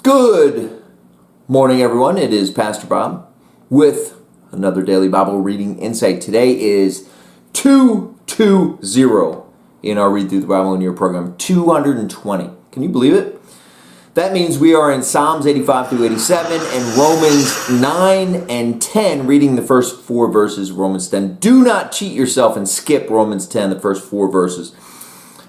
Good morning, everyone. It is Pastor Bob with another daily Bible reading insight. Today is 220 in our Read Through the Bible in Your program, 220. Can you believe it? That means we are in Psalms 85 through 87 and Romans 9 and 10, reading the first four verses of Romans 10. Do not cheat yourself and skip Romans 10, the first four verses.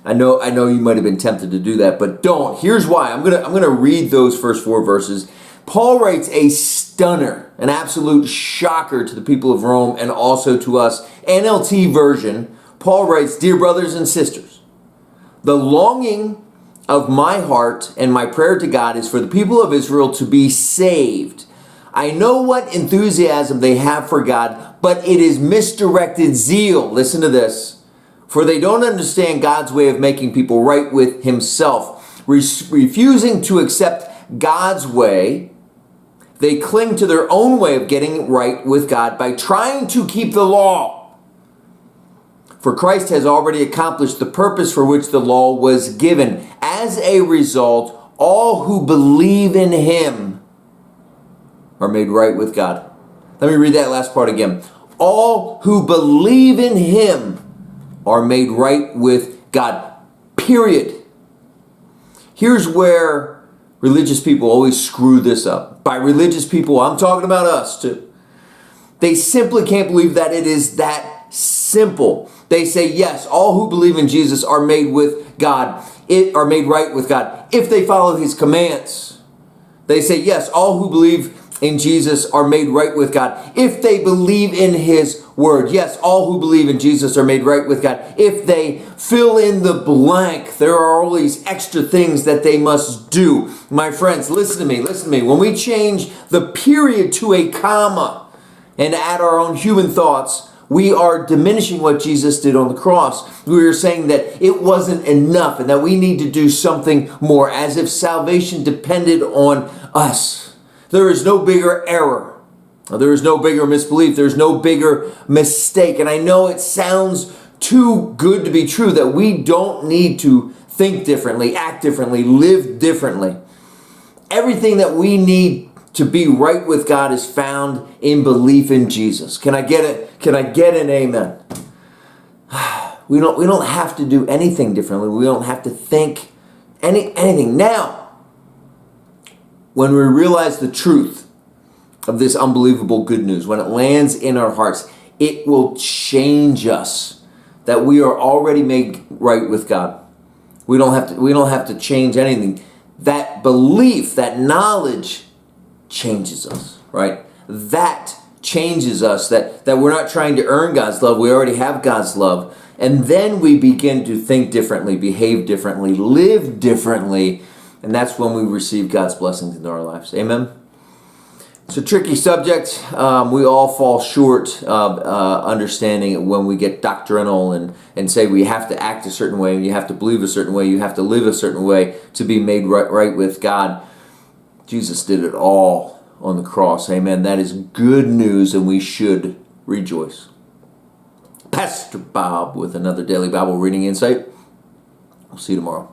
I know you might have been tempted to do that, but don't. Here's why. I'm gonna read those first four verses. Paul writes a stunner, an absolute shocker to the people of Rome and also to us. NLT version, Paul writes, "Dear brothers and sisters, the longing of my heart and my prayer to God is for the people of Israel to be saved. I know what enthusiasm they have for God, but it is misdirected zeal." Listen to this. "For they don't understand God's way of making people right with himself. Refusing to accept God's way, they cling to their own way of getting right with God by trying to keep the law. For Christ has already accomplished the purpose for which the law was given. As a result, all who believe in him are made right with God." Let me read that last part again. All who believe in him are made right with God. Period. Here's where religious people always screw this up. By religious people, I'm talking about us too. They simply can't believe that it is that simple. They say, yes, all who believe in Jesus are made with God, are made right with God if they follow his commands. They say, yes, all who believe in Jesus are made right with God if they believe in his word. Yes, all who believe in Jesus are made right with God if they fill in the blank. There are all these extra things that they must do. My friends, listen to me. When we change the period to a comma and add our own human thoughts, we are diminishing what Jesus did on the cross. We are saying that it wasn't enough and that we need to do something more, as if salvation depended on us. There is no bigger error. There is no bigger misbelief. There's no bigger mistake. And I know it sounds too good to be true that we don't need to think differently, act differently, live differently. Everything that we need to be right with God is found in belief in Jesus. Can I get it? Can I get an amen? We don't have to do anything differently. We don't have to think anything. Now, when we realize the truth of this unbelievable good news, when it lands in our hearts, it will change us that we are already made right with God. We don't have to change anything. That belief, that knowledge changes us, right? That changes us, that we're not trying to earn God's love. We already have God's love. And then we begin to think differently, behave differently, live differently. And that's when we receive God's blessings into our lives. Amen? It's a tricky subject. We all fall short of understanding it when we get doctrinal and say we have to act a certain way, and you have to believe a certain way, you have to live a certain way to be made right with God. Jesus did it all on the cross. Amen? That is good news, and we should rejoice. Pastor Bob with another Daily Bible Reading Insight. We'll see you tomorrow.